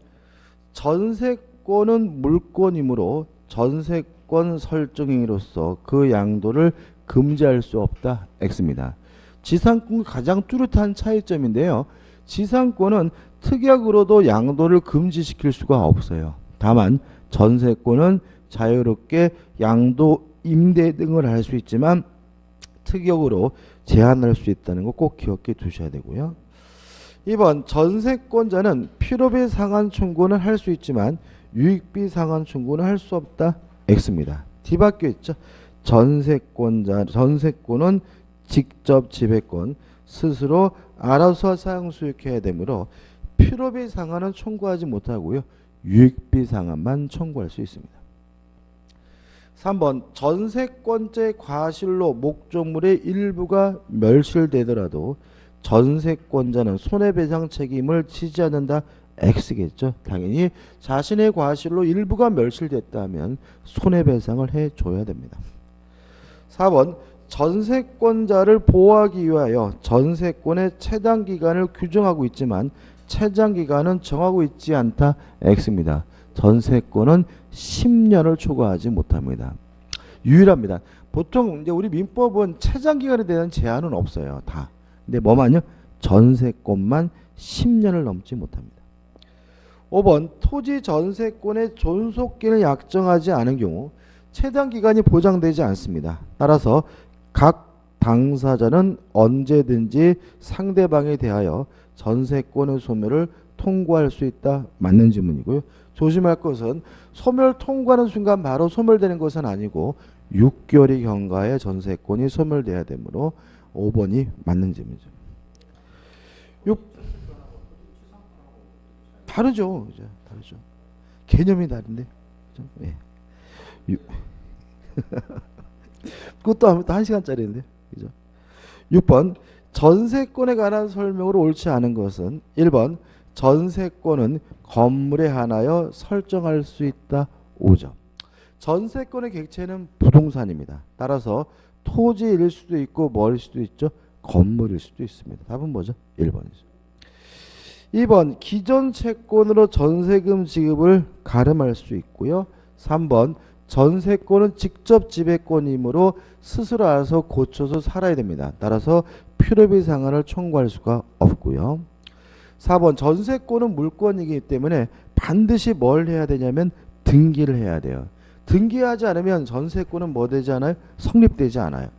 전세권 지상권은 물권이므로 전세권 설정행위로서 그 양도를 금지할 수 없다. X입니다. 지상권과 가장 뚜렷한 차이점인데요. 지상권은 특약으로도 양도를 금지시킬 수가 없어요. 다만 전세권은 자유롭게 양도, 임대 등을 할 수 있지만 특약으로 제한할 수 있다는 거 꼭 기억해 두셔야 되고요. 2번 전세권자는 필요비 상환 청구는 할 수 있지만 유익비 상환 청구는 할 수 없다. X입니다. 뒤바뀌어 있죠. 전세권은 직접 지배권, 스스로 알아서 사용 수익해야 되므로 필요비 상환은 청구하지 못하고요. 유익비 상환만 청구할 수 있습니다. 3번 전세권자의 과실로 목적물의 일부가 멸실되더라도 전세권자는 손해배상 책임을 지지 않는다. X겠죠. 당연히 자신의 과실로 일부가 멸실됐다면 손해배상을 해줘야 됩니다. 4번 전세권자를 보호하기 위하여 전세권의 체당기간을 규정하고 있지만 체당기간은 정하고 있지 않다. X입니다. 전세권은 10년을 초과하지 못합니다. 유일합니다. 보통 이제 우리 민법은 체장기간에 대한 제한은 없어요. 다. 근데 뭐만요? 전세권만 10년을 넘지 못합니다. 5번 토지 전세권의 존속기를 약정하지 않은 경우 체당기간이 보장되지 않습니다. 따라서 각 당사자는 언제든지 상대방에 대하여 전세권의 소멸을 통고할 수 있다. 맞는 질문이고요. 조심할 것은 소멸 통고하는 순간 바로 소멸되는 것은 아니고 6개월이 경과해 전세권이 소멸돼야 되므로 5번이 맞는 질문이죠. 6 다르죠. 그죠? 다르죠. 개념이 다른데. 그죠? 예. 그것도 한 1시간짜리인데. 그죠? 6번 전세권에 관한 설명으로 옳지 않은 것은 1번 전세권은 건물에 한하여 설정할 수 있다. 5점. 전세권의 객체는 부동산입니다. 따라서 토지일 수도 있고 뭐일 수도 있죠. 건물일 수도 있습니다. 답은 뭐죠? 1번이죠. 2번 기존 채권으로 전세금 지급을 가름할 수 있고요. 3번 전세권은 직접 지배권이므로 스스로 알아서 고쳐서 살아야 됩니다. 따라서 필요비 상환을 청구할 수가 없고요. 4번 전세권은 물권이기 때문에 반드시 뭘 해야 되냐면 등기를 해야 돼요. 등기하지 않으면 전세권은 뭐 되지 않아요? 성립되지 않아요.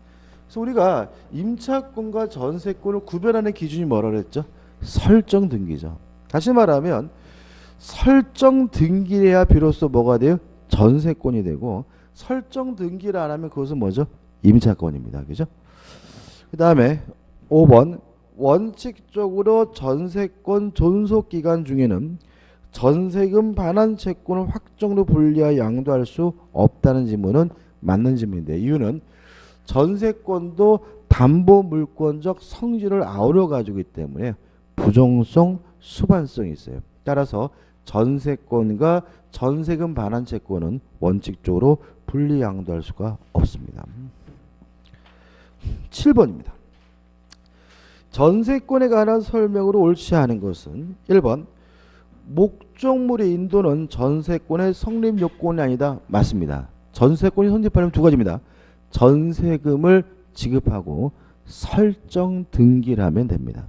그래서 우리가 임차권과 전세권을 구별하는 기준이 뭐라 그랬죠? 설정 등기죠. 다시 말하면 설정 등기를 해야 비로소 뭐가 돼요? 전세권이 되고 설정 등기를 안 하면 그것은 뭐죠? 임차권입니다. 그죠? 그 다음에 5번 원칙적으로 전세권 존속기간 중에는 전세금 반환 채권을 확정으로 분리하여 양도할 수 없다는 질문은 맞는 질문인데 이유는 전세권도 담보물권적 성질을 아우러 가지고 있기 때문에 부정성, 수반성이 있어요. 따라서 전세권과 전세금 반환 채권은 원칙적으로 분리 양도할 수가 없습니다. 7번입니다. 전세권에 관한 설명으로 옳지 않은 것은 1번 목적물의 인도는 전세권의 성립 요건이 아니다. 맞습니다. 전세권이 성립하려면 두 가지입니다. 전세금을 지급하고 설정 등기를 하면 됩니다.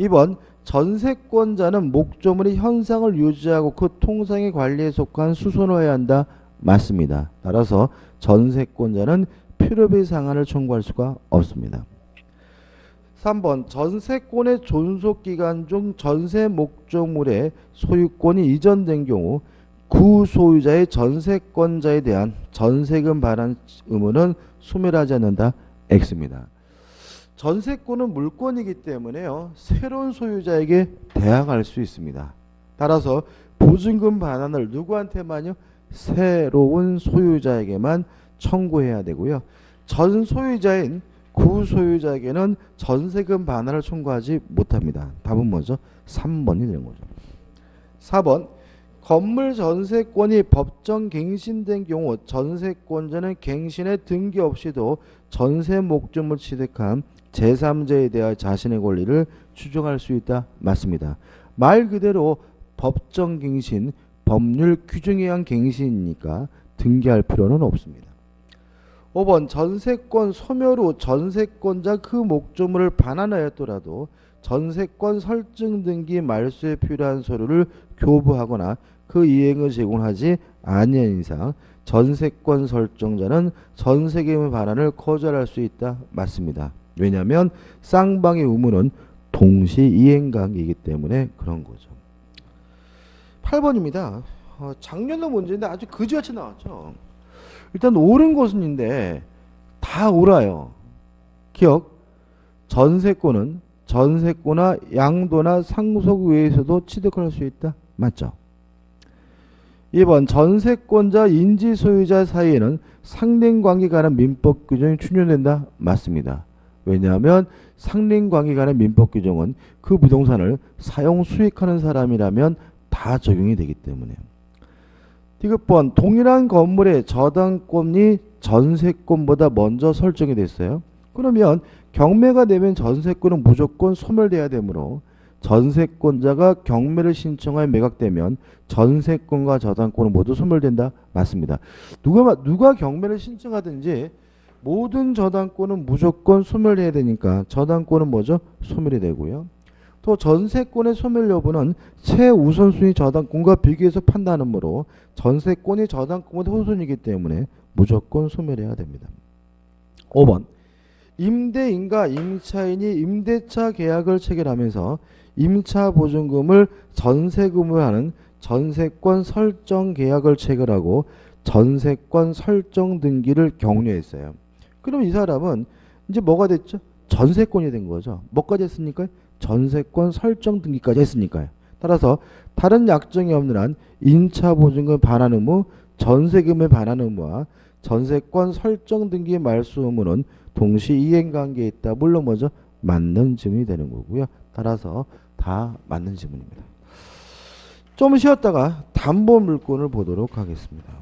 2번 전세권자는 목적물의 현상을 유지하고 그 통상의 관리에 속한 수선을 해야 한다. 맞습니다. 따라서 전세권자는 필요비 상환을 청구할 수가 없습니다. 3번 전세권의 존속기간 중 전세 목적물의 소유권이 이전된 경우 구소유자의 전세권자에 대한 전세금 반환 의무는 소멸하지 않는다. X입니다. 전세권은 물권이기 때문에요. 새로운 소유자에게 대항할 수 있습니다. 따라서 보증금 반환을 누구한테만요? 새로운 소유자에게만 청구해야 되고요. 전 소유자인 구소유자에게는 전세금 반환을 청구하지 못합니다. 답은 뭐죠? 3번이 되는 거죠. 4번 건물 전세권이 법정 갱신된 경우 전세권자는 갱신의 등기 없이도 전세 목적물 취득한 제3자에 대한 자신의 권리를 주장할 수 있다. 맞습니다. 말 그대로 법정 갱신 법률 규정에 의한 갱신이니까 등기할 필요는 없습니다. 5번 전세권 소멸 후 전세권자 그 목조물을 반환하였더라도 전세권 설정 등기 말소에 필요한 서류를 교부하거나 그 이행을 제공하지 아니한 이상 전세권 설정자는 전세금의 반환을 거절할 수 있다. 맞습니다. 왜냐하면 쌍방의 의무는 동시 이행 관계이기 때문에 그런 거죠. 8번입니다. 작년도 문제인데 아주 그지같이 나왔죠. 일단 옳은 것은인데 다 옳아요. 기억. 전세권은 전세권이나 양도나 상속 외에서도 취득할 수 있다. 맞죠? 2번 전세권자 인지 소유자 사이에는 상린관계에 관한 민법 규정이 준용된다. 맞습니다. 왜냐하면 상린관계에 관한 민법 규정은 그 부동산을 사용 수익하는 사람이라면 다 적용이 되기 때문에. 디귿번 동일한 건물의 저당권이 전세권보다 먼저 설정이 됐어요. 그러면 경매가 되면 전세권은 무조건 소멸돼야 되므로 전세권자가 경매를 신청하여 매각되면 전세권과 저당권은 모두 소멸된다. 맞습니다. 누가 경매를 신청하든지 모든 저당권은 무조건 소멸해야 되니까 저당권은 뭐죠? 소멸이 되고요. 또 전세권의 소멸 여부는 최우선순위 저당권과 비교해서 판단하므로 전세권이 저당권보다 우선이기 때문에 무조건 소멸해야 됩니다. 5번 임대인과 임차인이 임대차 계약을 체결하면서 임차 보증금을 전세금으로 하는 전세권 설정 계약을 체결하고 전세권 설정 등기를 격려했어요. 그럼 이 사람은 이제 뭐가 됐죠? 전세권이 된 거죠. 뭐까지 했습니까? 전세권 설정 등기까지 했으니까요. 따라서 다른 약정이 없는 한 임차 보증금 반환 의무, 전세금의 반환 의무와 전세권 설정 등기 말소 의무는 동시 이행 관계에 있다. 물론 뭐죠? 맞는 지문이 되는 거고요. 따라서 다 맞는 지문입니다. 좀 쉬었다가 담보 물권을 보도록 하겠습니다.